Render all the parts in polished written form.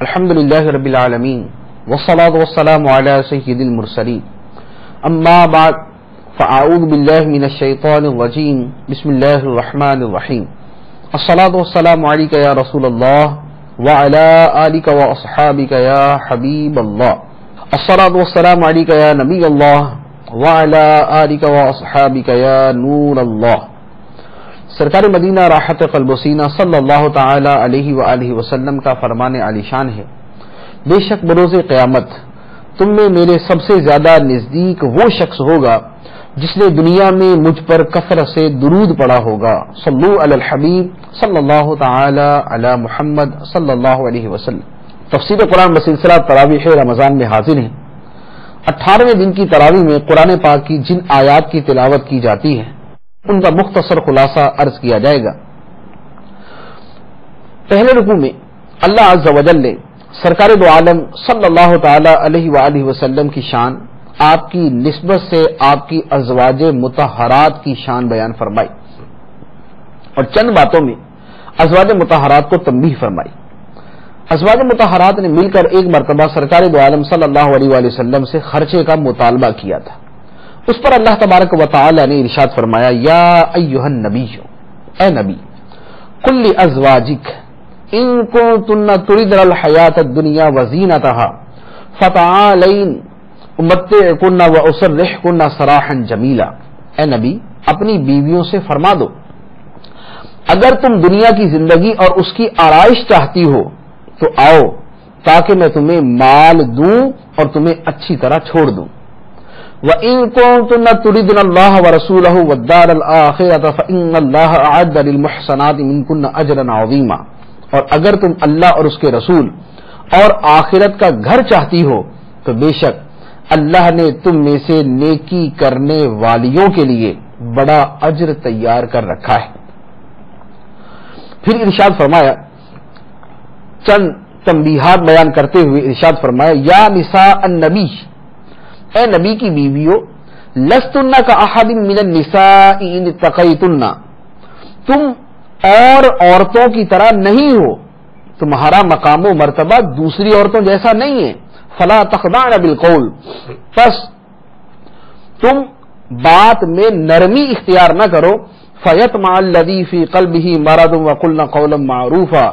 الحمدللہ رب العالمین والصلاة والسلام علی سید المرسلین اما بعد فاعوذ باللہ من الشیطان الرجیم بسم اللہ الرحمن الرحیم الصلاة والسلام علیک یا رسول اللہ وعلی آلک واصحابک یا حبیب اللہ الصلاة والسلام علیک یا نبی اللہ وعلی آلک واصحابک یا نور اللہ۔ سرکار مدینہ راحت قلب و سینہ صلی اللہ تعالی علیہ وآلہ وسلم کا فرمان عالی شان ہے، بے شک بروز قیامت تم میں میرے سب سے زیادہ نزدیک وہ شخص ہوگا جس نے دنیا میں مجھ پر کثرت سے درود پڑھا ہوگا۔ صلو علی الحبیب صلی اللہ تعالی علی محمد صلی اللہ علیہ وسلم۔ تفسیر قرآن بسلسلہ تراویح رمضان میں حاضر ہیں۔ 18ویں دن کی تراویح میں قرآن پاک کی جن آیات کی تلاوت کی جاتی ہے ان کا مختصر خلاصہ عرض کیا جائے گا۔ پہلے رکوع میں اللہ عز و جل نے سرکار دو عالم صلی اللہ تعالی علیہ وآلہ وسلم کی شان، آپ کی نسبت سے آپ کی ازواج مطہرات کی شان بیان فرمائی اور چند باتوں میں ازواج مطہرات کو تنبیہ فرمائی۔ ازواج مطہرات نے مل کر ایک مرتبہ سرکار دو عالم صلی اللہ علیہ وآلہ وسلم سے خرچے کا مطالبہ کیا تھا۔ اس پر اللہ تبارک و تعالی نے ارشاد فرمایا، یا ایھا النبی، اے نبی، قل لازواجک ان کنتن تردن الحیاۃ الدنیا وزینتها فتعالین امتعکن واسرحکن سراحا جمیلا۔ اے نبی، اپنی بیویوں سے فرما دو اگر تم دنیا کی زندگی اور اس کی آرائش چاہتی ہو تو آؤ تاکہ میں تمہیں مال دوں اور تمہیں اچھی طرح چھوڑ دوں۔ وَإِن كُنتُنَّ تُرِدْنَ اللَّهَ وَرَسُولَهُ وَالدَّارَ الْآخِرَةَ فَإِنَّ اللَّهَ أَعَدَّ لِلْمُحْسَنَاتِ مِنكُنَّ أَجْرًا عَظِيمًا۔ اور اگر تم اللہ اور اس کے رسول اور آخرت کا گھر چاہتی ہو تو بے شک اللہ نے تم میں سے نیکی کرنے والیوں کے لیے بڑا اجر تیار کر رکھا ہے۔ پھر ارشاد فرمایا، چند تنبیہات بیان کرتے ہوئے ارشاد فرمایا، یا نساء النبی، اے نبی کی بیویوں، لستن کاحد من النساء ان اتقیتن، تم اور عورتوں کی طرح نہیں ہو، تمہارا مقام و مرتبہ دوسری عورتوں جیسا نہیں ہے۔ فلا تخضعن بالقول، پس تم بات میں نرمی اختیار نہ کرو، فیطمع الذی فی قلبہ مرض وقلن قولا معروفا،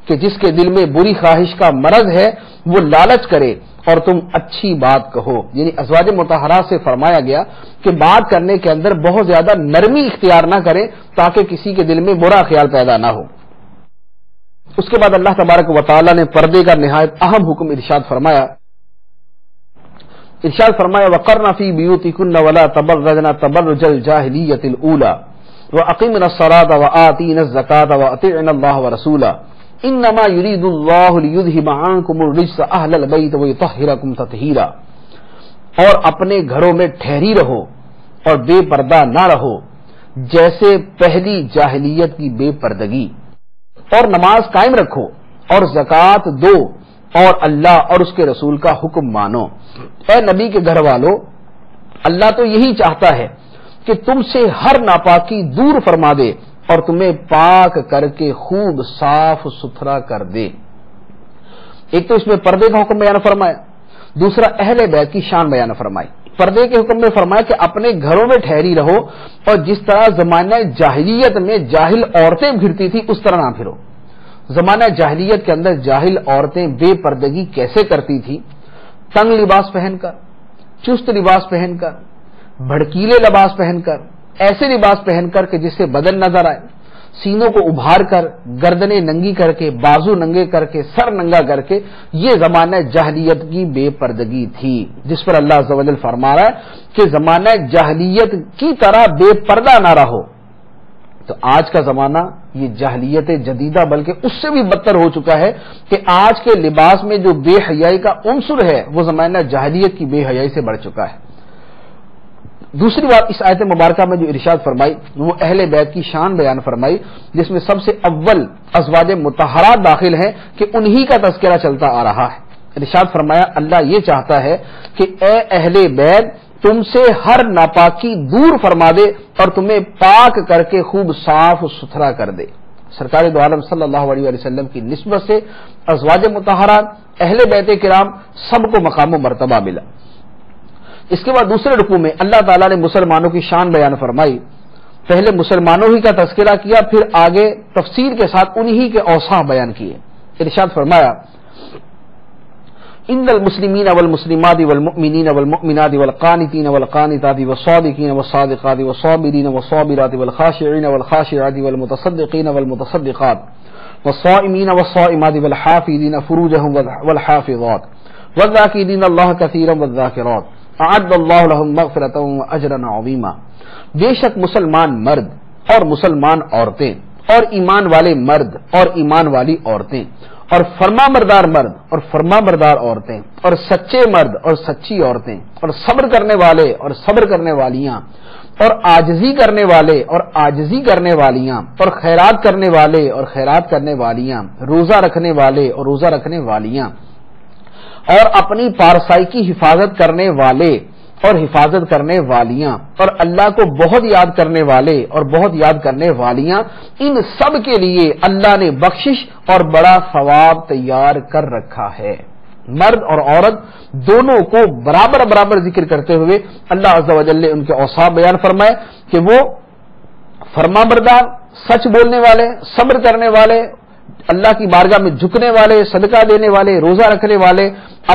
کہ جس کے دل میں بری خواہش کا مرض ہے وہ لالچ کرے اور تم اچھی بات کہو۔ یعنی ازواج مطہرات سے فرمایا گیا کہ بات کرنے کے اندر بہت زیادہ نرمی اختیار نہ کرے تاکہ کسی کے دل میں برا خیال پیدا نہ ہو۔ اس کے بعد اللہ تبارک و تعالی نے پردے کا نہایت اہم حکم ارشاد فرمایا، وَقَرْنَ فِي بِيُوتِكُنَّ وَلَا تَبَرَّجْنَ تَبَرُّجَ الْجَاهِلِيَّةِ الْأُولَى وَأَقِمْنَ الصَّلَاةَ وَآتِينَ الزَّكَاةَ وَأَطِعْنَ اللَّهَ وَرَسُولَهُ انما يريد الله ليذهب عنكم الرجس اهل البيت ويطهركم تطهيرا، اور اپنے گھروں میں ٹھہری رہو اور بے پردہ نہ رہو جیسے پہلی جاہلیت کی بے پردگی، اور نماز قائم رکھو اور زکوٰۃ دو اور اللہ اور اس کے رسول کا حکم مانو۔ اے نبی کے گھر والو، اللہ تو یہی چاہتا ہے کہ تم سے ہر ناپاکی دور فرما دے اور تمہیں پاک کر کے خوب صاف ستھرا کر دے۔ ایک تو اس میں پردے کا حکم بیان فرمایا، دوسرا اہل بیت کی شان بیان فرمائی۔ پردے کے حکم میں فرمایا کہ اپنے گھروں میں ٹھہری رہو اور جس طرح زمانہ جاہلیت میں جاہل عورتیں پھرتی تھی اس طرح نہ پھرو۔ زمانہ جاہلیت کے اندر جاہل عورتیں بے پردگی کیسے کرتی تھی؟ تنگ لباس پہن کر، چست لباس پہن کر، بھڑکیلے لباس پہن کر، ایسے لباس پہن کر کہ جس سے بدن نظر آئے، سینوں کو ابھار کر، گردنیں ننگی کر کے، بازو ننگے کر کے، سر ننگا کر کے، یہ زمانہ جاہلیت کی بے پردگی تھی، جس پر اللہ عز و جل فرما رہا ہے کہ زمانہ جاہلیت کی طرح بے پردہ نہ رہو۔ تو آج کا زمانہ یہ جاہلیت جدیدہ بلکہ اس سے بھی بدتر ہو چکا ہے کہ آج کے لباس میں جو بے حیائی کا عنصر ہے وہ زمانہ جاہلیت کی بے حیائی سے بڑھ چکا ہے۔ دوسری بات اس آیت مبارکہ میں جو ارشاد فرمائی وہ اہل بیت کی شان بیان فرمائی، جس میں سب سے اول ازواج مطہرات داخل ہیں کہ انہی کا تذکرہ چلتا آ رہا ہے۔ ارشاد فرمایا، اللہ یہ چاہتا ہے کہ اے اہل بیت تم سے ہر ناپاکی دور فرما دے اور تمہیں پاک کر کے خوب صاف ستھرا کر دے۔ سرکار دو عالم صلی اللہ علیہ وآلہ وسلم کی نسبت سے ازواج مطہرات، اہل بیت کرام سب کو مقام و مرتبہ ملا۔ اس کے بعد دوسرے رکوع میں اللہ تعالیٰ نے مسلمانوں کی شان بیان فرمائی، پہلے مسلمانوں ہی کا تذکرہ کیا، پھر آگے تفسیر کے ساتھ انہی کے اوصاف بیان کیے۔ ارشاد فرمایا ان المسلمین والمسلمات والمؤمنین والمؤمنات والقانتین والقانتات والصادقین والصادقات والصابرین والصابرات والخاشعین والخاشعات والمتصدقین والمتصدقات والصائمین والصائمات والحافظین فروجهم والحافظات والذاکرین اللہ کثیرا والذاکرات اعد اللہ لهم مغفرۃ واجرا عظیما۔ بے شک مسلمان مرد اور مسلمان عورتیں اور ایمان والے مرد اور ایمان والی عورتیں اور فرما بردار مرد اور فرما بردار عورتیں اور سچے مرد اور سچی عورتیں اور صبر کرنے والے اور صبر کرنے والیاں اور عاجزی کرنے والے اور عاجزی کرنے والیاں اور خیرات کرنے والے اور خیرات کرنے والیاں، روزہ رکھنے والے اور روزہ رکھنے والیاں، اور اپنی پارسائی کی حفاظت کرنے والے اور حفاظت کرنے والیاں، اور اللہ کو بہت یاد کرنے والے اور بہت یاد کرنے والیاں، ان سب کے لیے اللہ نے بخشش اور بڑا ثواب تیار کر رکھا ہے۔ مرد اور عورت دونوں کو برابر برابر ذکر کرتے ہوئے اللہ عز و جل نے ان کے اوصاف بیان فرمائے کہ وہ فرما بردار، سچ بولنے والے، صبر کرنے والے، اللہ کی بارگاہ میں جھکنے والے، صدقہ دینے والے، روزہ رکھنے والے،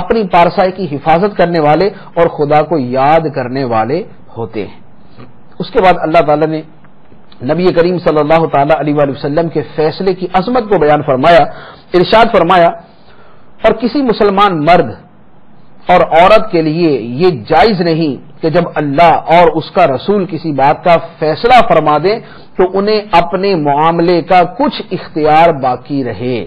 اپنی پارسائی کی حفاظت کرنے والے اور خدا کو یاد کرنے والے ہوتے ہیں۔ اس کے بعد اللہ تعالیٰ نے نبی کریم صلی اللہ تعالی علیہ وآلہ وسلم کے فیصلے کی عظمت کو بیان فرمایا، ارشاد فرمایا اور کسی مسلمان مرد اور عورت کے لیے یہ جائز نہیں کہ جب اللہ اور اس کا رسول کسی بات کا فیصلہ فرما دیں تو انہیں اپنے معاملے کا کچھ اختیار باقی رہے۔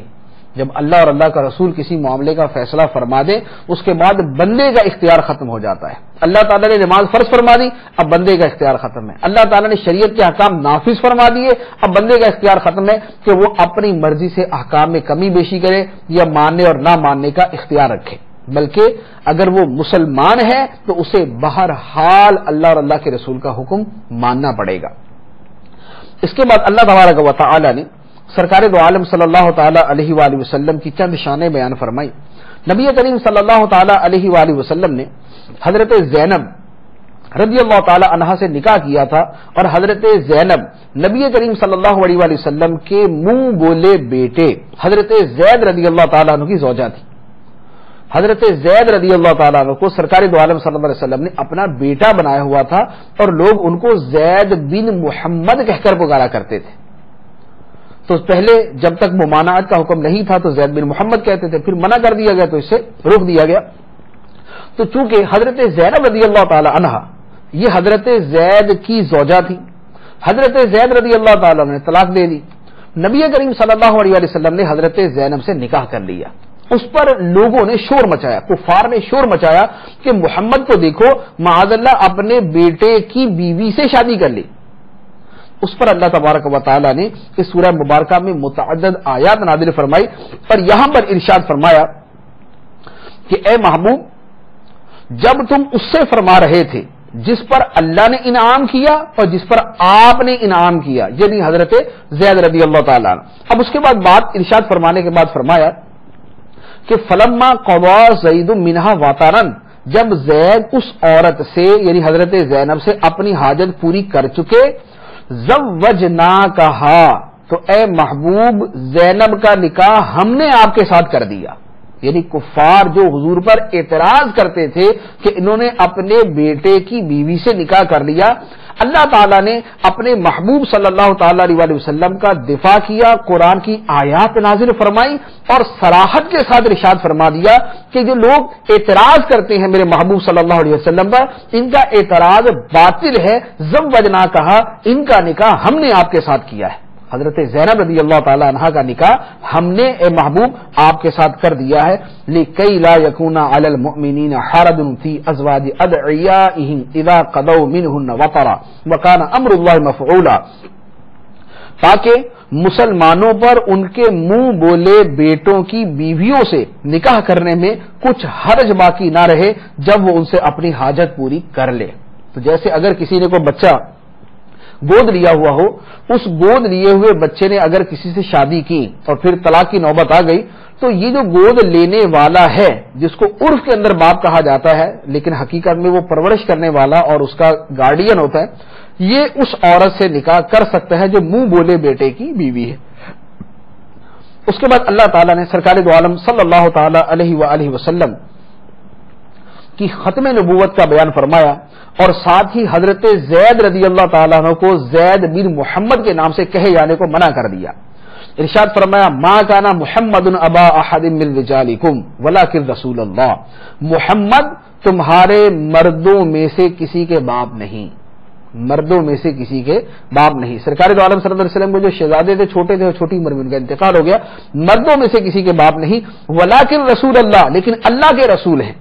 جب اللہ اور اللہ کا رسول کسی معاملے کا فیصلہ فرما دے اس کے بعد بندے کا اختیار ختم ہو جاتا ہے۔ اللہ تعالیٰ نے نماز فرض فرما دی، اب بندے کا اختیار ختم ہے۔ اللہ تعالیٰ نے شریعت کے احکام نافذ فرما دیے، اب بندے کا اختیار ختم ہے کہ وہ اپنی مرضی سے احکام میں کمی بیشی کرے یا ماننے اور نہ ماننے کا اختیار رکھے، بلکہ اگر وہ مسلمان ہے تو اسے بہرحال اللہ اور اللہ کے رسول کا حکم ماننا پڑے گا۔ اس کے بعد اللہ تبارک و تعالی نے سرکار دو عالم صلی اللہ تعالی علیہ وآلہ وسلم کی چند شانیں بیان فرمائی۔ نبی کریم صلی اللہ تعالی علیہ وآلہ وسلم نے حضرت زینب رضی اللہ تعالی عنہا سے نکاح کیا تھا، اور حضرت زینب نبی کریم صلی اللہ علیہ وآلہ وسلم کے منہ بولے بیٹے حضرت زید رضی اللہ تعالیٰ عنہ کی زوجہ تھی۔ حضرت زید رضی اللہ تعالیٰ عنہ کو سرکار دو عالم صلی اللہ علیہ وسلم نے اپنا بیٹا بنایا ہوا تھا، اور لوگ ان کو زید بن محمد کہہ کر پکارا کرتے تھے۔ تو پہلے جب تک ممانعت کا حکم نہیں تھا تو زید بن محمد کہتے تھے، پھر منع کر دیا گیا تو اس سے روک دیا گیا۔ تو چونکہ حضرت زینب رضی اللہ تعالی عنہا یہ حضرت زید کی زوجہ تھی، حضرت زید رضی اللہ تعالی عنہ نے طلاق دے دی، نبی کریم صلی اللہ علیہ وسلم نے حضرت زینب سے نکاح کر لیا۔ اس پر لوگوں نے شور مچایا، کفار نے شور مچایا کہ محمد کو دیکھو معاذ اللہ اپنے بیٹے کی بیوی سے شادی کر لی۔ اس پر اللہ تبارک و تعالی نے اس سورہ مبارکہ میں متعدد آیات نازل فرمائی، اور یہاں پر ارشاد فرمایا کہ اے محبوب جب تم اس سے فرما رہے تھے جس پر اللہ نے انعام کیا اور جس پر آپ نے انعام کیا، یعنی حضرت زید رضی اللہ تعالیٰ عنہ۔ اب اس کے بعد بات ارشاد فرمانے کے بعد فرمایا کہ فلما قضا زید منہا وطرن، جب زید اس عورت سے یعنی حضرت زینب سے اپنی حاجت پوری کر چکے، زوجناکہا تو اے محبوب زینب کا نکاح ہم نے آپ کے ساتھ کر دیا۔ یعنی کفار جو حضور پر اعتراض کرتے تھے کہ انہوں نے اپنے بیٹے کی بیوی سے نکاح کر لیا، اللہ تعالیٰ نے اپنے محبوب صلی اللہ تعالی علیہ وسلم کا دفاع کیا، قرآن کی آیات نازل فرمائی اور صراحت کے ساتھ ارشاد فرما دیا کہ جو لوگ اعتراض کرتے ہیں میرے محبوب صلی اللہ علیہ وسلم پر، ان کا اعتراض باطل ہے۔ زوجناکہا ان کا نکاح ہم نے آپ کے ساتھ کیا ہے، حضرت زینب رضی اللہ تعالی عنہا کا نکاح ہم نے اے محبوب آپ کے ساتھ کر دیا ہے، لِكَيْ لَا يَكُونَ عَلَى الْمُؤْمِنِينَ حَرَجٌ فِي أَزْوَاجِ أَدْعِيَائِهِمْ إِذَا قَضَوْا مِنْهُنَّ وَطَرًا وَكَانَ أَمْرُ اللَّهِ مَفْعُولًا، تاکہ مسلمانوں پر ان کے منہ بولے بیٹوں کی بیویوں سے نکاح کرنے میں کچھ حرج باقی نہ رہے جب وہ ان سے اپنی حاجت پوری کر لے۔ تو جیسے اگر کسی نے کوئی بچہ گود لیا ہوا ہو، اس گود لیے ہوئے بچے نے اگر کسی سے شادی کی اور پھر طلاق کی نوبت آ گئی، تو یہ جو گود لینے والا ہے، جس کو عرف کے اندر باپ کہا جاتا ہے لیکن حقیقت میں وہ پرورش کرنے والا اور اس کا گارڈین ہوتا ہے، یہ اس عورت سے نکاح کر سکتا ہے جو منہ بولے بیٹے کی بیوی ہے۔ اس کے بعد اللہ تعالیٰ نے سرکار دو عالم صلی اللہ تعالی علیہ وآلہ وسلم کی ختم نبوت کا بیان فرمایا، اور ساتھ ہی حضرت زید رضی اللہ تعالیٰ عنہ کو زید بن محمد کے نام سے کہے جانے کو منع کر دیا۔ ارشاد فرمایا ما کان محمد ابا احد من رجالکم ولکن رسول اللہ، محمد تمہارے مردوں میں سے کسی کے باپ نہیں، مردوں میں سے کسی کے باپ نہیں۔ سرکار دو عالم صلی اللہ علیہ وسلم کو جو شہزادے تھے، چھوٹے تھے اور چھوٹی عمر میں ان کا انتقال ہو گیا، مردوں میں سے کسی کے باپ نہیں، ولکن رسول اللہ، لیکن اللہ کے رسول ہیں،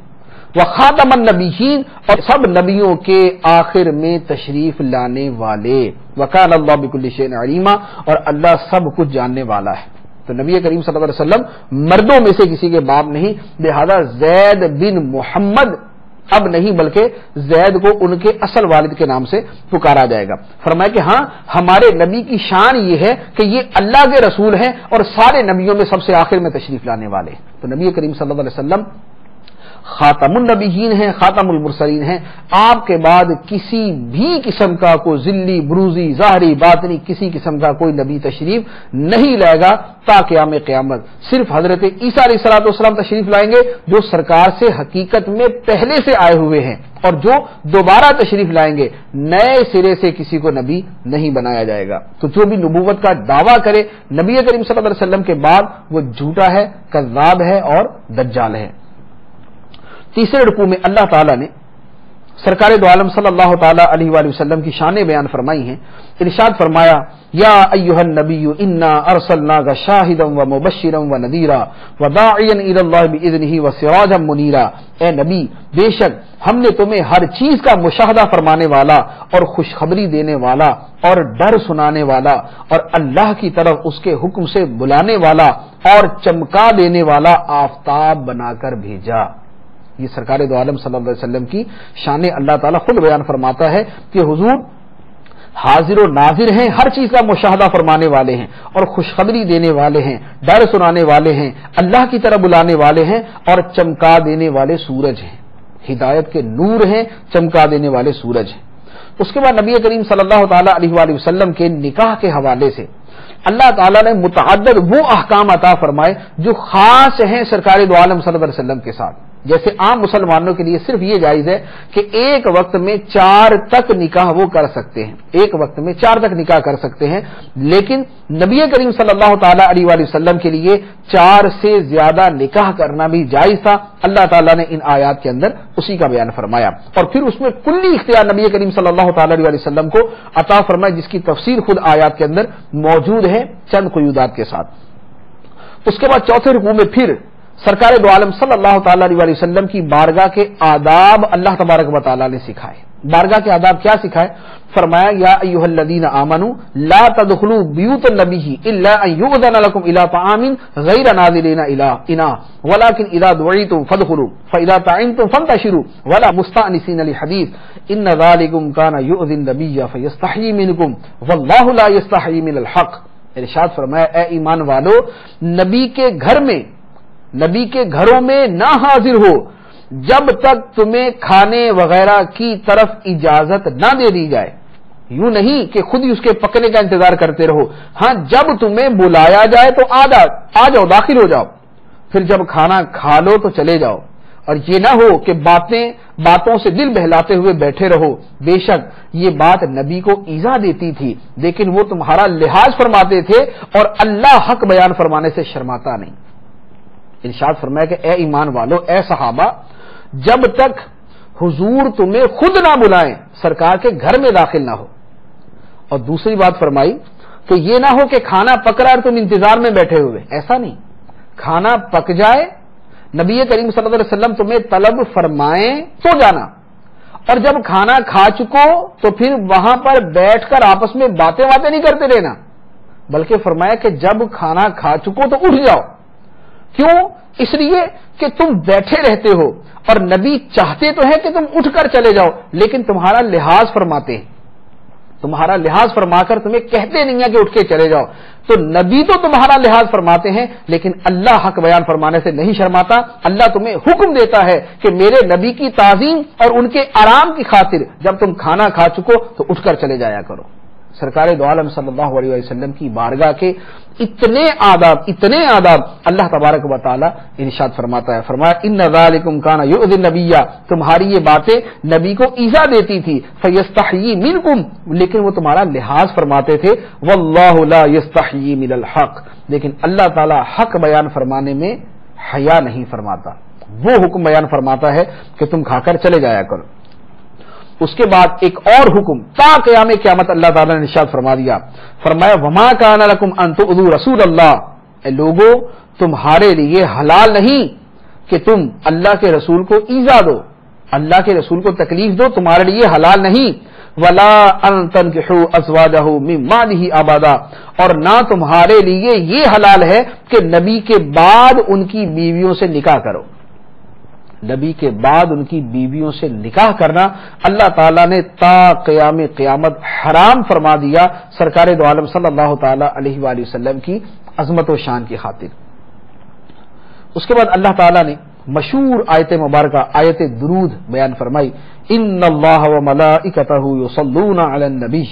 وخاتم النبیین، اور سب نبیوں کے آخر میں تشریف لانے والے، وکان اللہ بکل شیء علیما، اور اللہ سب کچھ جاننے والا ہے۔ تو نبی کریم صلی اللہ علیہ وسلم مردوں میں سے کسی کے باپ نہیں، لہذا زید بن محمد اب نہیں بلکہ زید کو ان کے اصل والد کے نام سے پکارا جائے گا۔ فرمایا کہ ہاں ہمارے نبی کی شان یہ ہے کہ یہ اللہ کے رسول ہیں اور سارے نبیوں میں سب سے آخر میں تشریف لانے والے ہیں۔ تو نبی کریم صلی اللہ علیہ وسلم خاتم النبیین ہیں، خاتم المرسلین ہیں، آپ کے بعد کسی بھی قسم کا کوئی ذلی بروزی ظاہری باطنی کسی قسم کا کوئی نبی تشریف نہیں لائے گا تا قیام قیامت۔ صرف حضرت عیسیٰ علیہ السلام تشریف لائیں گے جو سرکار سے حقیقت میں پہلے سے آئے ہوئے ہیں، اور جو دوبارہ تشریف لائیں گے نئے سرے سے کسی کو نبی نہیں بنایا جائے گا۔ تو جو بھی نبوت کا دعویٰ کرے نبی کریم صلی اللہ علیہ وسلم کے بعد، وہ جھوٹا ہے، کذاب ہے اور دجال ہے۔ تیسرے رکوع میں اللہ تعالیٰ نے سرکار دو عالم صلی اللہ تعالی علیہ وآلہ وسلم کی شانیں بیان فرمائی ہیں۔ ارشاد فرمایا یا ایھا النبی انا ارسلناک شاہدا ومبشرا ونذیرا وداعیا الی اللہ باذنہ وسراجا منیرا، اے نبی بے شک ہم نے تمہیں ہر چیز کا مشاہدہ فرمانے والا اور خوشخبری دینے والا اور ڈر سنانے والا اور اللہ کی طرف اس کے حکم سے بلانے والا اور چمکا دینے والا آفتاب بنا کر بھیجا۔ یہ سرکار دو عالم صلی اللہ علیہ وسلم کی شان اللہ تعالیٰ خود بیان فرماتا ہے کہ حضور حاضر و ناظر ہیں، ہر چیز کا مشاہدہ فرمانے والے ہیں اور خوشخبری دینے والے ہیں، ڈر سنانے والے ہیں، اللہ کی طرف بلانے والے ہیں اور چمکا دینے والے سورج ہیں، ہدایت کے نور ہیں، چمکا دینے والے سورج ہیں۔ اس کے بعد نبی کریم صلی اللہ تعالی علیہ وآلہ وسلم کے نکاح کے حوالے سے اللہ تعالیٰ نے متعدد وہ احکام عطا فرمائے جو خاص ہیں سرکار دو عالم صلی اللہ علیہ وسلم کے ساتھ۔ جیسے عام مسلمانوں کے لیے صرف یہ جائز ہے کہ ایک وقت میں 4 تک نکاح وہ کر سکتے ہیں، ایک وقت میں 4 تک نکاح کر سکتے ہیں، لیکن نبی کریم صلی اللہ تعالی علیہ وآلہ وسلم کے لیے 4 سے زیادہ نکاح کرنا بھی جائز تھا۔ اللہ تعالیٰ نے ان آیات کے اندر اسی کا بیان فرمایا، اور پھر اس میں کلی اختیار نبی کریم صلی اللہ تعالی علیہ وآلہ وسلم کو عطا فرمایا، جس کی تفسیر خود آیات کے اندر موجود ہے چند قیودات کے ساتھ۔ اس کے بعد چوتھے رکوع میں پھر سرکار دو عالم صلی اللہ تعالی علیہ وآلہ وسلم کی بارگاہ کے آداب اللہ تبارک و تعالی نے سکھائے۔ بارگاہ کے آداب کیا سکھائے؟ فرمایا یا ایھا الذین آمنوا لا تدخلوا بیوت النبی الا ان یؤذن لکم الی طعام غیر ناظرین اناء ولکن اذا دعیتم فادخلوا فاذا طعمتم فانتشروا ولا مستأنسین لحدیث ان ذلکم کان یؤذی النبی فیستحیی منکم واللہ لا یستحیی من الحق۔ ارشاد فرمایا اے ایمان والو، نبی کے گھر میں، نبی کے گھروں میں نہ حاضر ہو جب تک تمہیں کھانے وغیرہ کی طرف اجازت نہ دے دی جائے۔ یوں نہیں کہ خود ہی اس کے پکنے کا انتظار کرتے رہو، ہاں جب تمہیں بلایا جائے تو آ جاؤ، داخل ہو جاؤ، پھر جب کھانا کھا لو تو چلے جاؤ، اور یہ نہ ہو کہ باتوں سے دل بہلاتے ہوئے بیٹھے رہو۔ بے شک یہ بات نبی کو ایذا دیتی تھی، لیکن وہ تمہارا لحاظ فرماتے تھے اور اللہ حق بیان فرمانے سے شرماتا نہیں۔ ارشاد فرمایا کہ اے ایمان والو، اے صحابہ، جب تک حضور تمہیں خود نہ بلائیں سرکار کے گھر میں داخل نہ ہو۔ اور دوسری بات فرمائی کہ یہ نہ ہو کہ کھانا پک رہا ہے تم انتظار میں بیٹھے ہوئے، ایسا نہیں، کھانا پک جائے، نبی کریم صلی اللہ علیہ وسلم تمہیں طلب فرمائیں تو جانا، اور جب کھانا کھا چکو تو پھر وہاں پر بیٹھ کر آپس میں باتیں نہیں کرتے رہنا، بلکہ فرمایا کہ جب کھانا کھا چکو تو اٹھ جاؤ۔ کیوں؟ اس لیے کہ تم بیٹھے رہتے ہو اور نبی چاہتے تو ہیں کہ تم اٹھ کر چلے جاؤ، لیکن تمہارا لحاظ فرماتے ہیں۔ تمہارا لحاظ فرما کر تمہیں کہتے نہیں ہیں کہ اٹھ کے چلے جاؤ. تو نبی تو تمہارا لحاظ فرماتے ہیں, لیکن اللہ حق بیان فرمانے سے نہیں شرماتا. اللہ تمہیں حکم دیتا ہے کہ میرے نبی کی تعظیم اور ان کے آرام کی خاطر جب تم کھانا کھا چکو تو اٹھ کر چلے جایا کرو. سرکار دو عالم صلی اللہ علیہ وسلم کی بارگاہ کے اتنے آداب اللہ تبارک و تعالی ارشاد فرماتا ہے. فرمایا ان ذالکم کان یؤذی النبی, تمہاری یہ باتیں نبی کو ایذا دیتی تھی. فیستحیی منکم, لیکن وہ تمہارا لحاظ فرماتے تھے. واللہ لا یستحیی من الحق, لیکن اللہ تعالی حق بیان فرمانے میں حیا نہیں فرماتا. وہ حکم بیان فرماتا ہے کہ تم کھا کر چلے جایا کرو. اس کے بعد ایک اور حکم تا قیام قیامت اللہ تعالیٰ نے ارشاد فرما دیا. فرمایا وما کان لکم ان تؤذوا رسول اللہ, اے لوگو تمہارے لیے حلال نہیں کہ تم اللہ کے رسول کو ایذا دو, اللہ کے رسول کو تکلیف دو, تمہارے لیے حلال نہیں. ولا ان تنکحوا ازواجہ من بعدہ ابدا, اور نہ تمہارے لیے یہ حلال ہے کہ نبی کے بعد ان کی بیویوں سے نکاح کرو. نبی کے بعد ان کی بیویوں سے نکاح کرنا اللہ تعالیٰ نے تا قیام قیامت حرام فرما دیا سرکار دو عالم صلی اللہ تعالی علیہ وآلہ وسلم کی عظمت و شان کی خاطر. اس کے بعد اللہ تعالیٰ نے مشہور آیت مبارکہ آیت درود بیان فرمائی. ان اللہ وملائکتہ یصلون علی النبی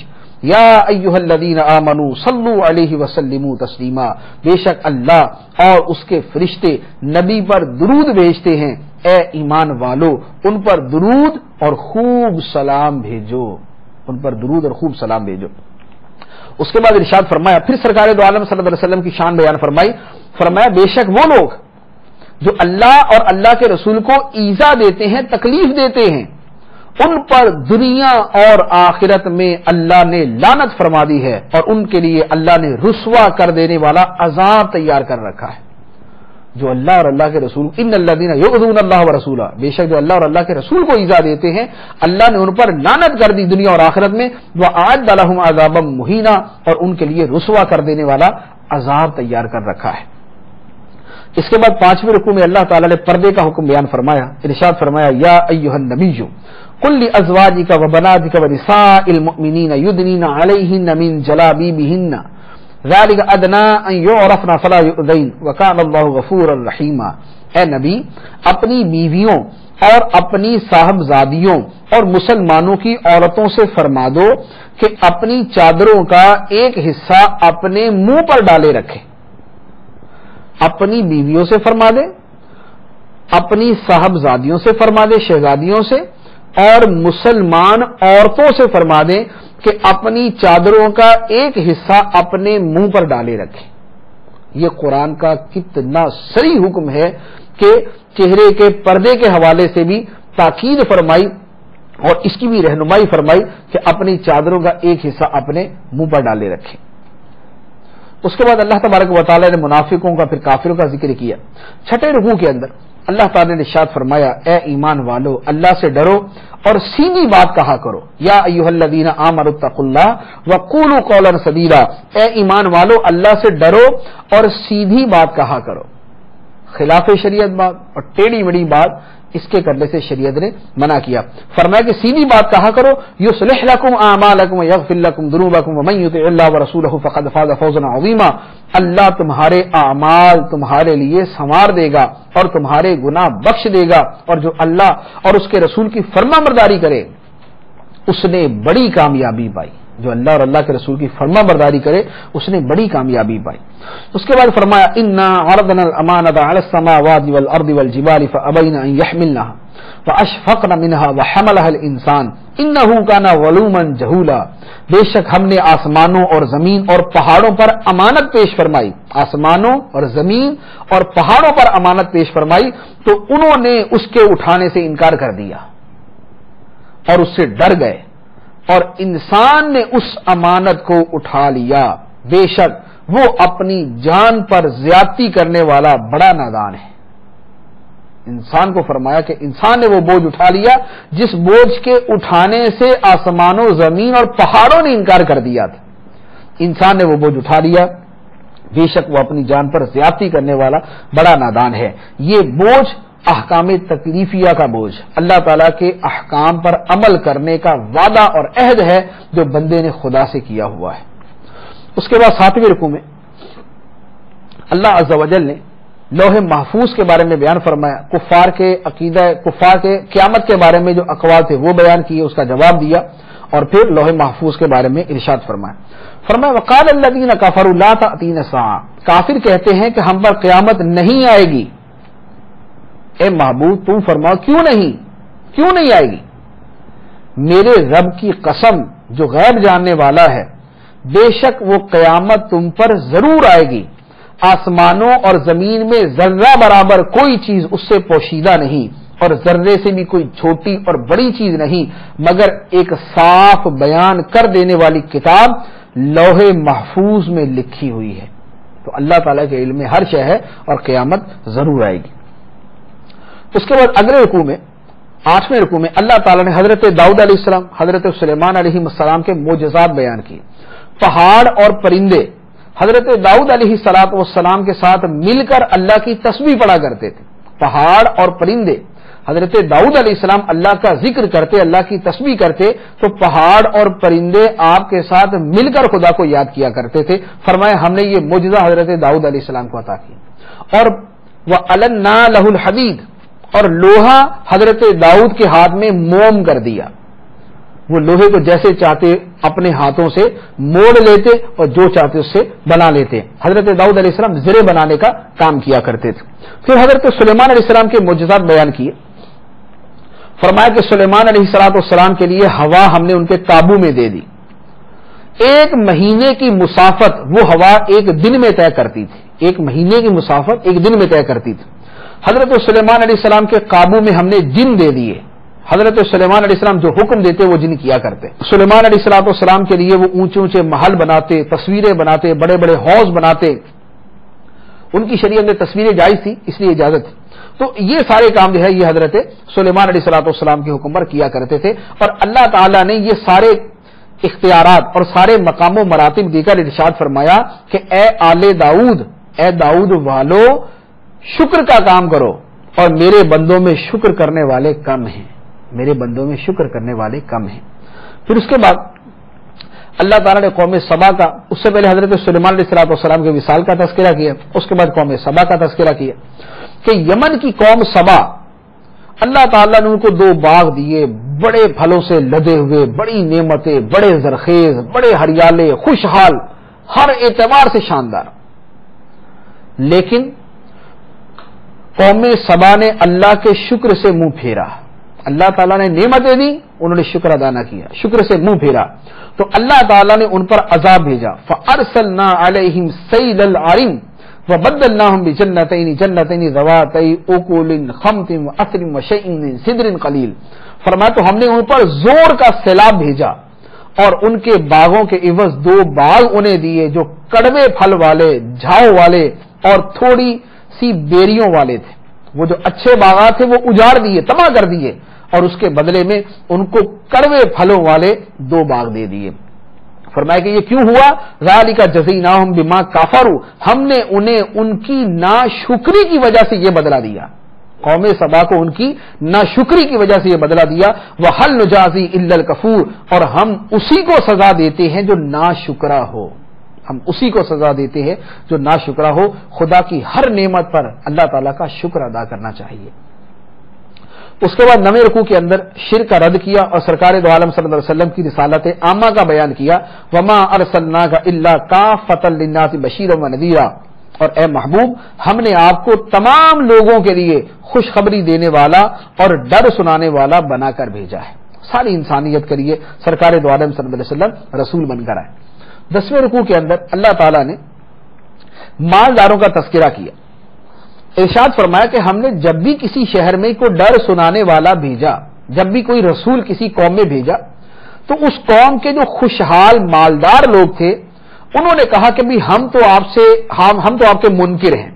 یا ایھا الذین آمنوا صلوا علیہ وسلموا تسلیما, بے شک اللہ اور اس کے فرشتے نبی پر درود بھیجتے ہیں. اے ایمان والو ان پر درود اور خوب سلام بھیجو, ان پر درود اور خوب سلام بھیجو. اس کے بعد ارشاد فرمایا, پھر سرکار دو عالم صلی اللہ علیہ وسلم کی شان بیان فرمائی. فرمایا بے شک وہ لوگ جو اللہ اور اللہ کے رسول کو ایذا دیتے ہیں, تکلیف دیتے ہیں, ان پر دنیا اور آخرت میں اللہ نے لعنت فرما دی ہے, اور ان کے لیے اللہ نے رسوا کر دینے والا عذاب تیار کر رکھا ہے. جو اللہ اور اللہ کے رسول, ان الذین یؤذون اللہ ورسولہ, بے شک جو اللہ اور اللہ کے رسول کو ایذا دیتے ہیں اللہ نے ان پر لعنت کر دی دنیا اور آخرت میں. وأعد لهم عذابا مہینا, اور ان کے لیے رسوا کر دینے والا عذاب تیار کر رکھا ہے. اس کے بعد 5ویں رکوع میں اللہ تعالیٰ نے پردے کا حکم بیان فرمایا. ارشاد فرمایا یا ایھا النبی قل لأزواجک وبناتک ونساء المؤمنین یدنین علیہن من جلابیبہن ذالک ادنی ان یعرفن فلا یؤذین وکان اللہ غفورا رحیما. اے نبی اپنی بیویوں اور اپنی صاحبزادیوں اور مسلمانوں کی عورتوں سے فرما دو کہ اپنی چادروں کا ایک حصہ اپنے منہ پر ڈالے رکھے. اپنی بیویوں سے فرما دے, اپنی صاحبزادیوں سے فرما دے, شہزادیوں سے, اور مسلمان عورتوں سے فرما دیں کہ اپنی چادروں کا ایک حصہ اپنے منہ پر ڈالے رکھیں. یہ قرآن کا کتنا صریح حکم ہے کہ چہرے کے پردے کے حوالے سے بھی تاکید فرمائی اور اس کی بھی رہنمائی فرمائی کہ اپنی چادروں کا ایک حصہ اپنے منہ پر ڈالے رکھیں. اس کے بعد اللہ تبارک و تعالی نے منافقوں کا پھر کافروں کا ذکر کیا. 6 رکوع کے اندر اللہ تعالی نے ارشاد فرمایا اے ایمان والو اللہ سے ڈرو اور سیدھی بات کہا کرو. یا ایھا الذین آمنوا اتقوا اللہ وقولوا قولا سدیدا, اے ایمان والو اللہ سے ڈرو اور سیدھی بات کہا کرو. خلاف شریعت بات اور ٹیڑھی مڑی بات اس کے کرنے سے شریعت نے منع کیا. فرمایا کہ سیدھی بات کہا کرو. یصلح لکم اعمالکم ویغفر لکم ذنوبکم ومن یطع اللہ ورسولہ فقد فاز فوزا عظیما. اللہ تمہارے اعمال تمہارے لیے سنوار دے گا اور تمہارے گناہ بخش دے گا, اور جو اللہ اور اس کے رسول کی فرما برداری کرے اس نے بڑی کامیابی پائی. جو اللہ اور اللہ کے رسول کی فرما برداری کرے اس نے بڑی کامیابی پائی. اس کے بعد فرمایا انا عرضنا الامانۃ علی السماوات والارض والجبال فابین ان یحملنها واشفقن منها وحملها الانسان انه كان ظلوما جهولا. بے شک ہم نے آسمانوں اور زمین اور پہاڑوں پر امانت پیش فرمائی, آسمانوں اور زمین اور پہاڑوں پر امانت پیش فرمائی تو انہوں نے اس کے اٹھانے سے انکار کر دیا اور اس سے ڈر گئے, اور انسان نے اس امانت کو اٹھا لیا. بے شک وہ اپنی جان پر زیادتی کرنے والا بڑا نادان ہے. انسان کو فرمایا کہ انسان نے وہ بوجھ اٹھا لیا جس بوجھ کے اٹھانے سے آسمانوں زمین اور پہاڑوں نے انکار کر دیا تھا. انسان نے وہ بوجھ اٹھا لیا, بے شک وہ اپنی جان پر زیادتی کرنے والا بڑا نادان ہے. یہ بوجھ احکام تکلیفیہ کا بوجھ، اللہ تعالیٰ کے احکام پر عمل کرنے کا وعدہ اور عہد ہے جو بندے نے خدا سے کیا ہوا ہے۔ اس کے بعد 7ویں رکوع میں اللہ عز و جل نے لوح محفوظ کے بارے میں بیان فرمایا، کفار کے عقیدہ، کفار کے قیامت کے بارے میں جو اقوال تھے وہ بیان کیے، اس کا جواب دیا، اور پھر لوح محفوظ کے بارے میں ارشاد فرمایا وقال الذین کفروا لا تأتینا الساعۃ، کافر کہتے ہیں کہ ہم پر قیامت نہیں آئے گی۔ اے محبوب تم فرماؤ کیوں نہیں آئے گی؟ میرے رب کی قسم جو غیب جاننے والا ہے، بے شک وہ قیامت تم پر ضرور آئے گی، آسمانوں اور زمین میں ذرہ برابر کوئی چیز اس سے پوشیدہ نہیں، اور ذرے سے بھی کوئی چھوٹی اور بڑی چیز نہیں، مگر ایک صاف بیان کر دینے والی کتاب لوح محفوظ میں لکھی ہوئی ہے۔ تو اللہ تعالیٰ کے علم میں ہر شے ہے اور قیامت ضرور آئے گی۔ اس کے بعد اگلے رکوع میں 8ویں رکوع میں اللہ تعالیٰ نے حضرت داؤد علیہ السلام، حضرت سلیمان علیہ السلام کے معجزات بیان کیے۔ پہاڑ اور پرندے حضرت داؤد علیہ السلام کے ساتھ مل کر اللہ کی تسبیح پڑھا کرتے تھے۔ پہاڑ اور پرندے حضرت داؤد علیہ السلام اللہ کا ذکر کرتے، اللہ کی تسبیح کرتے، تو پہاڑ اور پرندے آپ کے ساتھ مل کر خدا کو یاد کیا کرتے تھے۔ فرمایا ہم نے یہ معجزہ حضرت داؤد علیہ السلام کو عطا کیا۔ اور وَأَلَنَّا لَهُ الْحَدِيدَ، اور لوہا حضرت داؤد کے ہاتھ میں موم کر دیا، وہ لوہے کو جیسے چاہتے اپنے ہاتھوں سے موڑ لیتے اور جو چاہتے اس سے بنا لیتے۔ حضرت داؤد علیہ السلام زرے بنانے کا کام کیا کرتے تھے۔ پھر حضرت سلیمان علیہ السلام کے معجزات بیان کیے۔ فرمایا کہ سلیمان علیہ السلام کے لیے ہوا ہم نے ان کے قابو میں دے دی، 1 مہینے کی مسافت وہ ہوا 1 دن میں طے کرتی تھی، 1 مہینے کی مسافت 1 دن میں طے کرتی تھی۔ حضرت سلیمان علیہ السلام کے قابو میں ہم نے جن دے دیے، حضرت سلیمان علیہ السلام جو حکم دیتے وہ جن کیا کرتے۔ سلیمان علیہ السلام کے لیے وہ اونچے اونچے محل بناتے، تصویریں بناتے، بڑے بڑے حوض بناتے۔ ان کی شریعت میں تصویریں جائز تھی، اس لیے اجازت تھی۔ تو یہ سارے کام جو ہے یہ حضرت سلیمان علیہ السلام کے حکم پر کیا کرتے تھے، اور اللہ تعالیٰ نے یہ سارے اختیارات اور سارے مقام و مراتب دے کر ارشاد فرمایا کہ اے آل داؤد، اے داؤد والو، شکر کا کام کرو، اور میرے بندوں میں شکر کرنے والے کم ہیں، میرے بندوں میں شکر کرنے والے کم ہیں۔ پھر اس کے بعد اللہ تعالیٰ نے قوم سبا کا، اس سے پہلے حضرت سلیمان علیہ السلام کے وصال کا تذکرہ کیا، اس کے بعد قوم سبا کا تذکرہ کیا کہ یمن کی قوم سبا، اللہ تعالیٰ نے ان کو 2 باغ دیے، بڑے پھلوں سے لدے ہوئے، بڑی نعمتیں، بڑے زرخیز، بڑے ہریالے، خوشحال، ہر اعتبار سے شاندار۔ لیکن قوم سبا نے اللہ کے شکر سے منہ پھیرا، اللہ تعالیٰ نے نعمتیں دی، انہوں نے شکر ادا نہ کیا، شکر سے منہ پھیرا، تو اللہ تعالیٰ نے ان پر عذاب بھیجا۔ فَأَرْسَلْنَا عَلَيْهِمْ سَيْلَ الْعَرِمِ وَبَدَّلْنَاهُمْ بِجَنَّتَيْنِ جَنَّتَيْنِ أُكُلٍ خَمْطٍ وَأَثْلٍ وَشَيْءٍ مِّن سِدْرٍ قَلِيلٍ۔ فرمایا تو ہم نے ان پر زور کا سیلاب بھیجا، اور ان کے باغوں کے عوض 2 باغ انہیں دیے جو کڑوے پھل والے، جھاؤ والے اور تھوڑی سی بیریوں والے تھے۔ وہ جو اچھے باغات تھے وہ اجاڑ دیے، تباہ کر دیے، اور اس کے بدلے میں ان کو کڑوے پھلوں والے 2 باغ دے دیے۔ فرمایا کہ یہ کیوں ہوا؟ ذالک جزیناہم بما کفروا، ہم نے انہیں ان کی ناشکری کی وجہ سے یہ بدلہ دیا، قوم سبا کو ان کی ناشکری کی وجہ سے یہ بدلہ دیا۔ وَهَلْ نُجَازِي إِلَّا الْكَفُورَ، اور ہم اسی کو سزا دیتے ہیں جو ناشکرا ہو، ہم اسی کو سزا دیتے ہیں جو ناشکرا ہو۔ خدا کی ہر نعمت پر اللہ تعالیٰ کا شکر ادا کرنا چاہیے۔ اس کے بعد 9ویں رکوع کے اندر شرک کا رد کیا اور سرکار دو عالم صلی اللہ علیہ وسلم کی رسالت عامہ کا بیان کیا۔ وما ارسلناک الا کافۃ للناس بشیرا ونذیرا، اور اے محبوب ہم نے آپ کو تمام لوگوں کے لیے خوشخبری دینے والا اور ڈر سنانے والا بنا کر بھیجا ہے، ساری انسانیت کے لیے سرکار دو عالم صلی اللہ علیہ وسلم رسول بن کر آئے۔ 10ویں رکوع کے اندر اللہ تعالیٰ نے مالداروں کا تذکرہ کیا، ارشاد فرمایا کہ ہم نے جب بھی کسی شہر میں کوئی ڈر سنانے والا بھیجا، جب بھی کوئی رسول کسی قوم میں بھیجا، تو اس قوم کے جو خوشحال مالدار لوگ تھے انہوں نے کہا کہ بھی ہم تو آپ کے منکر ہیں۔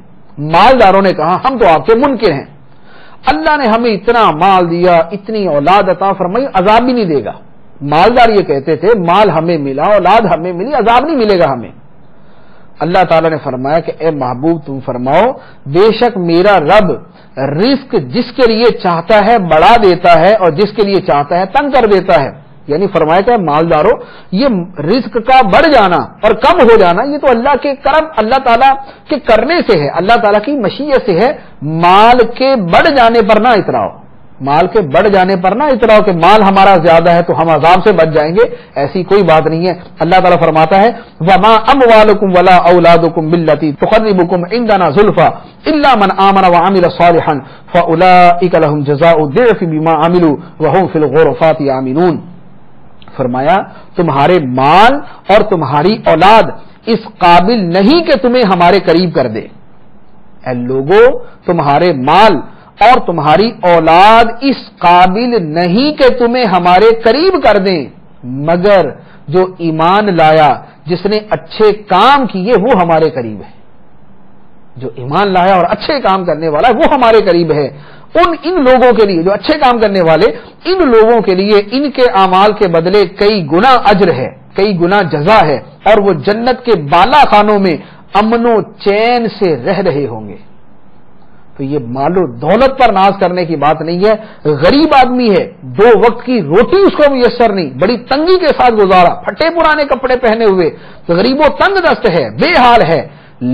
مالداروں نے کہا ہم تو آپ کے منکر ہیں، اللہ نے ہمیں اتنا مال دیا، اتنی اولاد عطا فرمائی، عذاب بھی نہیں دے گا۔ مالدار یہ کہتے تھے مال ہمیں ملا، اولاد ہمیں ملی، عذاب نہیں ملے گا ہمیں۔ اللہ تعالیٰ نے فرمایا کہ اے محبوب تم فرماؤ بے شک میرا رب رزق جس کے لیے چاہتا ہے بڑھا دیتا ہے اور جس کے لیے چاہتا ہے تنگ کر دیتا ہے. یعنی فرمایا کہ مالداروں یہ رزق کا بڑھ جانا اور کم ہو جانا یہ تو اللہ کے کرم اللہ تعالیٰ کے کرنے سے ہے, اللہ تعالیٰ کی مشیت سے ہے. مال کے بڑھ جانے پر نہ اتراؤ, مال کے بڑھ جانے پر نہ اتراؤ کہ مال ہمارا زیادہ ہے تو ہم عذاب سے بچ جائیں گے, ایسی کوئی بات نہیں ہے. اللہ تعالیٰ فرماتا ہے وَمَا أَمْوَالُكُمْ وَلَا أَوْلَادُكُمْ بِالَّتِي تُقَرِّبُكُمْ عِندَنَا زُلْفَىٰ إِلَّا مَنْ آمَنَ وَعَمِلَ صَالِحًا فَأُولَٰئِكَ لَهُمْ جَزَاءُ الضِّعْفِ بِمَا عَمِلُوا وَهُمْ فِي الْغُرُفَاتِ آمِنُونَ. فرمایا تمہارے مال اور تمہاری اولاد اس قابل نہیں کہ تمہیں ہمارے قریب کر دے. اے لوگو تمہارے مال اور تمہاری اولاد اس قابل نہیں کہ تمہیں ہمارے قریب کر دیں مگر جو ایمان لایا جس نے اچھے کام کیے وہ ہمارے قریب ہے. جو ایمان لایا اور اچھے کام کرنے والا وہ ہمارے قریب ہے. ان لوگوں کے لیے جو اچھے کام کرنے والے ان لوگوں کے لیے ان کے اعمال کے بدلے کئی گنا اجر ہے, کئی گنا جزا ہے اور وہ جنت کے بالا خانوں میں امن و چین سے رہ رہے ہوں گے. تو یہ مال و دولت پر ناز کرنے کی بات نہیں ہے. غریب آدمی ہے, 2 وقت کی روٹی اس کو میسر نہیں, بڑی تنگی کے ساتھ گزارا, پھٹے پرانے کپڑے پہنے ہوئے, تو غریب و تنگ دست ہے, بے حال ہے,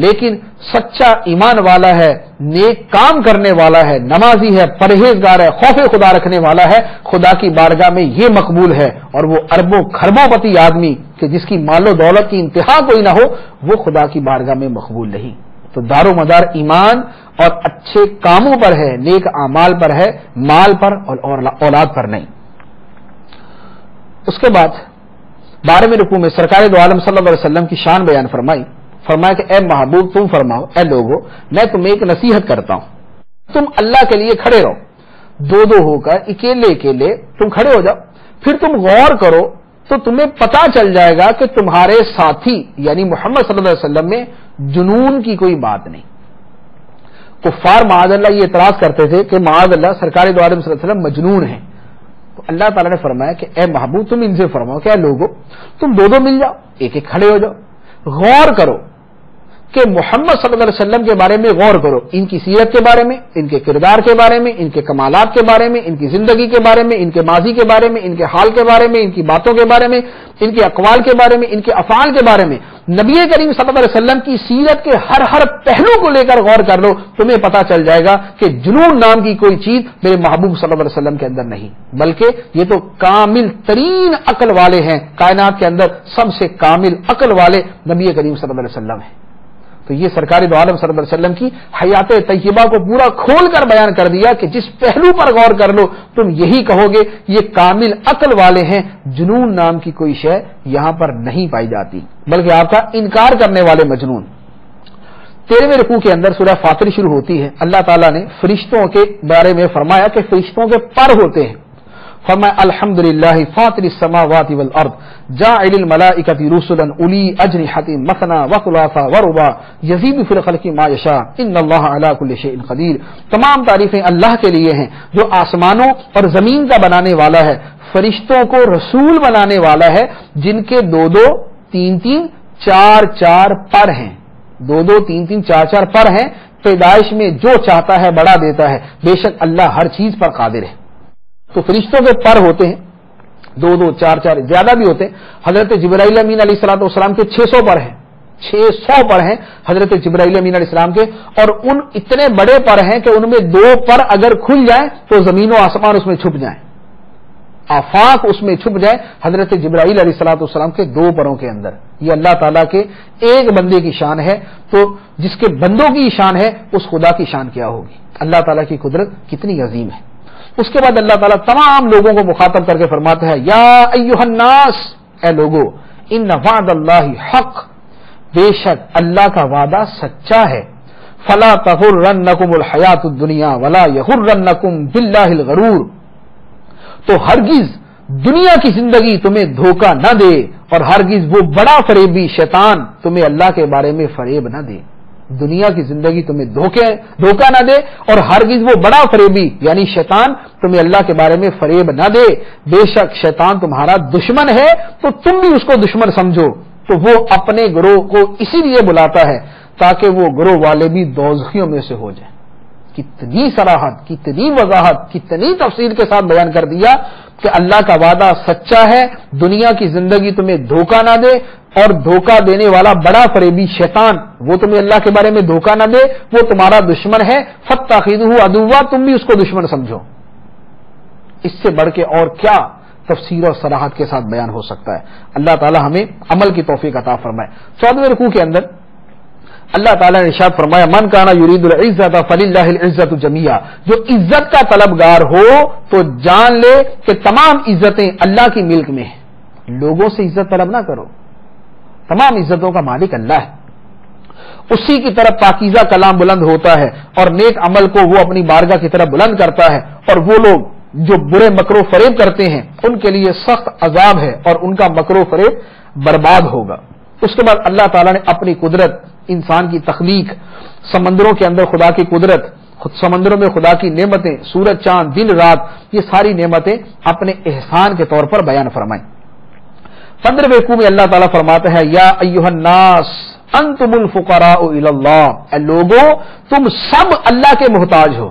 لیکن سچا ایمان والا ہے, نیک کام کرنے والا ہے, نمازی ہے, پرہیزگار ہے, خوف خدا رکھنے والا ہے, خدا کی بارگاہ میں یہ مقبول ہے. اور وہ اربوں خربوں پتی آدمی کہ جس کی مال و دولت کی انتہا کوئی نہ ہو وہ خدا کی بارگاہ میں مقبول نہیں. تو دار و مدار ایمان اور اچھے کاموں پر ہے, نیک اعمال پر ہے, مال پر اور اولاد پر نہیں. اس کے بعد 12ویں رکوع میں سرکار دو عالم صلی اللہ علیہ وسلم کی شان بیان فرمایا کہ اے محبوب تم فرماؤ اے لوگو میں تمہیں ایک نصیحت کرتا ہوں, تم اللہ کے لیے کھڑے رہو, 2 ہو کر اکیلے تم کھڑے ہو جاؤ, پھر تم غور کرو تو تمہیں پتا چل جائے گا کہ تمہارے ساتھی یعنی محمد صلی اللہ علیہ وسلم میں جنون کی کوئی بات نہیں. کفار معاذ اللہ یہ اعتراض کرتے تھے کہ معاذ اللہ سرکار دو عالم صلی اللہ علیہ وسلم مجنون ہیں. تو اللہ تعالیٰ نے فرمایا کہ اے محبوب تم ان سے فرماؤ کہ اے لوگو تم 2 مل جاؤ, ایک کھڑے ہو جاؤ, غور کرو کہ محمد صلی اللہ علیہ وسلم کے بارے میں غور کرو, ان کی سیرت کے بارے میں, ان کے کردار کے بارے میں, ان کے کمالات کے بارے میں, ان کی زندگی کے بارے میں, ان کے ماضی کے بارے میں, ان کے حال کے بارے میں, ان کی باتوں کے بارے میں, ان کے اقوال کے بارے میں, ان کے افعال کے بارے میں, نبی کریم صلی اللہ علیہ وسلم کی سیرت کے ہر پہلو کو لے کر غور کر لو, تمہیں پتا چل جائے گا کہ جنون نام کی کوئی چیز میرے محبوب صلی اللہ علیہ وسلم کے اندر نہیں, بلکہ یہ تو کامل ترین عقل والے ہیں, کائنات کے اندر سب سے کامل عقل والے نبی کریم صلی اللہ علیہ وسلم ہیں. تو یہ سرکار دو عالم صلی اللہ علیہ وسلم کی حیات طیبہ کو پورا کھول کر بیان کر دیا کہ جس پہلو پر غور کر لو تم یہی کہو گے یہ کامل عقل والے ہیں, جنون نام کی کوئی شے یہاں پر نہیں پائی جاتی, بلکہ آپ کا انکار کرنے والے مجنون. 13ویں رکوع کے اندر سورہ فاطر شروع ہوتی ہے. اللہ تعالیٰ نے فرشتوں کے بارے میں فرمایا کہ فرشتوں کے پر ہوتے ہیں. فرمایا الحمدللہ فاطر السماوات والارض جاعل الملائکۃ رسلا اولی اجنحۃ مثنی وثلاث ورباع یزید فی الخلق ما یشاء ان اللہ علی کل شیء قدیر. تمام تعریفیں اللہ کے لیے ہیں جو آسمانوں اور زمین کا بنانے والا ہے, فرشتوں کو رسول بنانے والا ہے جن کے 2 3 4 پر ہیں, 2 3 4 پر ہیں. پیدائش میں جو چاہتا ہے بڑھا دیتا ہے, بے شک اللہ ہر چیز پر قادر ہے. تو فرشتوں کے پر ہوتے ہیں 2 4 زیادہ بھی ہوتے ہیں. حضرت جبرائیل امین علیہ الصلوۃ والسلام کے 600 پر ہیں, 600 پر ہیں حضرت جبرائیل امین علیہ السلام کے, اور ان اتنے بڑے پر ہیں کہ ان میں 2 پر اگر کھل جائیں تو زمین و آسمان اس میں چھپ جائیں, آفاق اس میں چھپ جائے حضرت جبرائیل علیہ الصلوۃ والسلام کے 2 پروں کے اندر. یہ اللہ تعالیٰ کے ایک بندے کی شان ہے, تو جس کے بندوں کی شان ہے اس خدا کی شان کیا ہوگی. اللہ تعالیٰ کی قدرت کتنی عظیم ہے. اس کے بعد اللہ تعالیٰ تمام لوگوں کو مخاطب کر کے فرماتا ہے یا ایھا الناس, اے لوگو ان وعد اللہ حق, بے شک اللہ کا وعدہ سچا ہے. فلا تغرنکم الحیات الدنیا ولا یغرنکم باللہ الغرور, تو ہرگز دنیا کی زندگی تمہیں دھوکہ نہ دے اور ہرگز وہ بڑا فریبی شیطان تمہیں اللہ کے بارے میں فریب نہ دے. دنیا کی زندگی تمہیں دھوکہ نہ دے اور ہرگز وہ بڑا فریبی یعنی شیطان تمہیں اللہ کے بارے میں فریب نہ دے. بے شک شیطان تمہارا دشمن ہے تو تم بھی اس کو دشمن سمجھو, تو وہ اپنے گروہ کو اسی لیے بلاتا ہے تاکہ وہ گروہ والے بھی دوزخیوں میں سے ہو جائیں۔ کتنی صراحت، کتنی وضاحت، کتنی تفصیل کے ساتھ بیان کر دیا کہ اللہ کا وعدہ سچا ہے، دنیا کی زندگی تمہیں دھوکہ نہ دے، اور دھوکہ دینے والا بڑا فریبی شیطان وہ تمہیں اللہ کے بارے میں دھوکہ نہ دے، وہ تمہارا دشمن ہے، فاتخذوہ عدوا، تم بھی اس کو دشمن سمجھو۔ اس سے بڑھ کے اور کیا تفسیر اور صراحت کے ساتھ بیان ہو سکتا ہے؟ اللہ تعالی ہمیں عمل کی توفیق عطا فرمائے۔ 14ویں رکوع کے اندر اللہ تعالیٰ نے ارشاد فرمایا من کانا یرید العزت فللہ العزت جمیعا، جو عزت کا طلبگار ہو تو جان لے کہ تمام عزتیں اللہ کی ملک میں ہیں۔ لوگوں سے عزت طلب نہ کرو، تمام عزتوں کا مالک اللہ ہے، اسی کی طرف پاکیزہ کلام بلند ہوتا ہے اور نیک عمل کو وہ اپنی بارگاہ کی طرف بلند کرتا ہے، اور وہ لوگ جو برے مکر و فریب کرتے ہیں ان کے لیے سخت عذاب ہے اور ان کا مکر و فریب برباد ہوگا۔ اس کے بعد اللہ تعالیٰ نے اپنی قدرت، انسان کی تخلیق، سمندروں کے اندر خدا کی قدرت، سمندروں میں خدا کی نعمتیں، سورج چاند دن رات، یہ ساری نعمتیں اپنے احسان کے طور پر بیان فرمائیں۔ 15ویں رکوع میں اللہ تعالیٰ فرماتا ہے یا ایھا الناس انتم الفقراء الی اللہ، اے لوگوں تم سب اللہ کے محتاج ہو،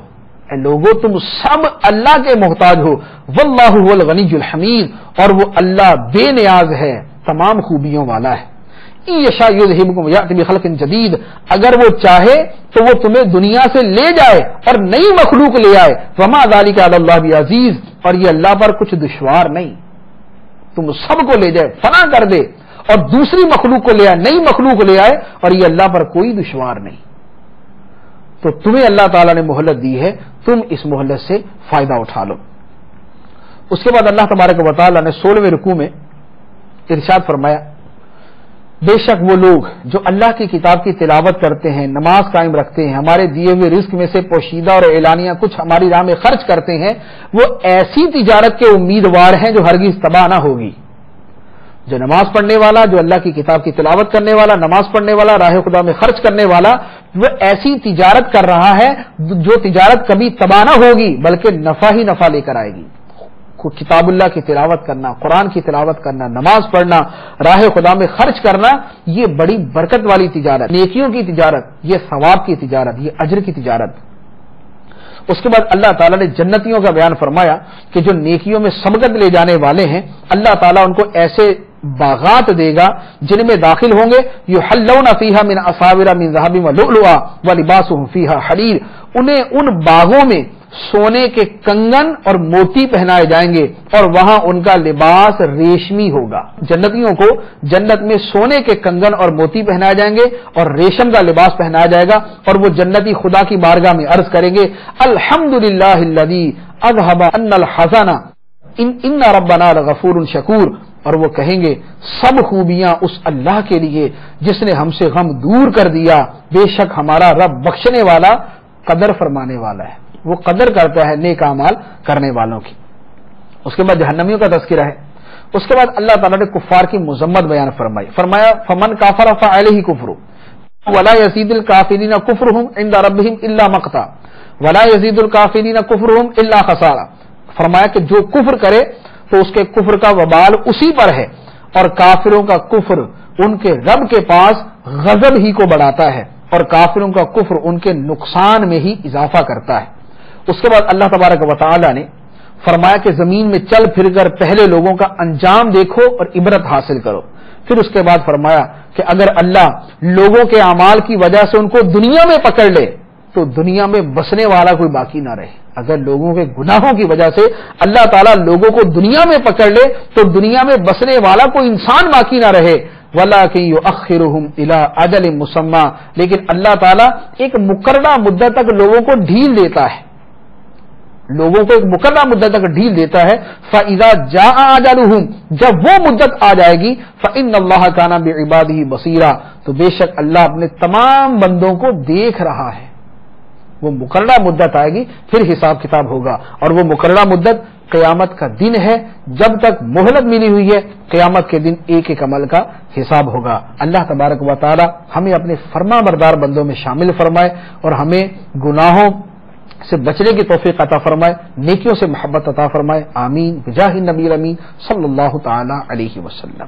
اے لوگوں تم سب اللہ کے محتاج ہو، واللہ هو الغنی الحمید، اور وہ اللہ بے نیاز ہے، تمام خوبیوں والا ہے۔ یشاء یذہبکم یأتی بخلق جدید، اگر وہ چاہے تو وہ تمہیں دنیا سے لے جائے اور نئی مخلوق لے آئے، وما ذلک علی اللہ بعزیز، اور یہ اللہ پر کچھ دشوار نہیں، تم سب کو لے جائے، فنا کر دے اور دوسری مخلوق کو لے آئے، نئی مخلوق لے آئے، اور یہ اللہ پر کوئی دشوار نہیں۔ تو تمہیں اللہ تعالیٰ نے مہلت دی ہے، تم اس مہلت سے فائدہ اٹھا لو۔ اس کے بعد اللہ تبارک و تعالیٰ نے 16ویں رکوع میں ارشاد فرمایا بے شک وہ لوگ جو اللہ کی کتاب کی تلاوت کرتے ہیں، نماز قائم رکھتے ہیں، ہمارے دیے ہوئے رزق میں سے پوشیدہ اور اعلانیہ کچھ ہماری راہ میں خرچ کرتے ہیں، وہ ایسی تجارت کے امیدوار ہیں جو ہرگز تباہ نہ ہوگی۔ جو نماز پڑھنے والا، جو اللہ کی کتاب کی تلاوت کرنے والا، نماز پڑھنے والا، راہ خدا میں خرچ کرنے والا، وہ ایسی تجارت کر رہا ہے جو تجارت کبھی تباہ نہ ہوگی بلکہ نفع ہی نفع لے کر آئے گی۔ کتاب اللہ کی تلاوت کرنا، قرآن کی تلاوت کرنا، نماز پڑھنا، راہ خدا میں خرچ کرنا، یہ بڑی برکت والی تجارت، نیکیوں کی تجارت، یہ ثواب کی تجارت، یہ اجر کی تجارت۔ اس کے بعد اللہ تعالیٰ نے جنتیوں کا بیان فرمایا کہ جو نیکیوں میں سبقت لے جانے والے ہیں، اللہ تعالیٰ ان کو ایسے باغات دے گا جن میں داخل ہوں گے، یحلون فیہا من اساور من ذہب ولؤلؤا ولباسهم فیہا حریر، انہیں ان باغوں میں سونے کے کنگن اور موتی پہنائے جائیں گے اور وہاں ان کا لباس ریشمی ہوگا۔ جنتیوں کو جنت میں سونے کے کنگن اور موتی پہنائے جائیں گے اور ریشم کا لباس پہنایا جائے گا، اور وہ جنتی خدا کی بارگاہ میں عرض کریں گے الحمدللہ الذی اذھب عنا الحزن ان ربنا لغفور شکور، اور وہ کہیں گے سب خوبیاں اس اللہ کے لیے جس نے ہم سے غم دور کر دیا، بے شک ہمارا رب بخشنے والا، قدر فرمانے والا ہے، وہ قدر کرتا ہے نیک اعمال کرنے والوں کی۔ اس کے بعد جہنمیوں کا تذکرہ ہے۔ اس کے بعد اللہ تعالیٰ نے کفار کی مذمت بیان فرمائی، فرمایا فمن کافر فعلیہ کفر ولا یزید الکافرین کفرهم عند ربهم الا مقتا ولا یزید الکافرین کفرهم الا خسارا، فرمایا کہ جو کفر کرے تو اس کے کفر کا وبال اسی پر ہے، اور کافروں کا کفر ان کے رب کے پاس غضب ہی کو بڑھاتا ہے، اور کافروں کا کفر ان کے نقصان میں ہی اضافہ کرتا ہے۔ اس کے بعد اللہ تبارک و تعالی نے فرمایا کہ زمین میں چل پھر کر پہلے لوگوں کا انجام دیکھو اور عبرت حاصل کرو۔ پھر اس کے بعد فرمایا کہ اگر اللہ لوگوں کے اعمال کی وجہ سے ان کو دنیا میں پکڑ لے تو دنیا میں بسنے والا کوئی باقی نہ رہے۔ اگر لوگوں کے گناہوں کی وجہ سے اللہ تعالیٰ لوگوں کو دنیا میں پکڑ لے تو دنیا میں بسنے والا کوئی انسان باقی نہ رہے۔ وَلَٰكِن يُؤَخِّرُهُمْ إِلَىٰ أَجَلٍ مُّسَمًّى، لیکن اللہ تعالیٰ ایک مقررہ مدت تک لوگوں کو ڈھیل دیتا ہے، لوگوں کو ایک مقررہ مدت تک ڈھیل دیتا ہے۔ فَإِذَا جَاءَ أَجَلُهُمْ، جب وہ مدت آ جائے گی، فَإِنَّ اللَّهَ كَانَ بِعِبَادِهِ بَصِيرًا، تو بے شک اللہ اپنے تمام بندوں کو دیکھ رہا ہے۔ وہ مقررہ مدت آئے گی پھر حساب کتاب ہوگا، اور وہ مقررہ مدت قیامت کا دن ہے، جب تک مہلت ملی ہوئی ہے قیامت کے دن ایک ایک عمل کا حساب ہوگا۔ اللہ تبارک و تعالی ہمیں اپنے فرما بردار بندوں میں شامل فرمائے اور ہمیں گناہوں سے بچنے کی توفیق عطا فرمائے، نیکیوں سے محبت عطا فرمائے، آمین بجاہ النبی الامین صلی اللہ تعالی علیہ وسلم۔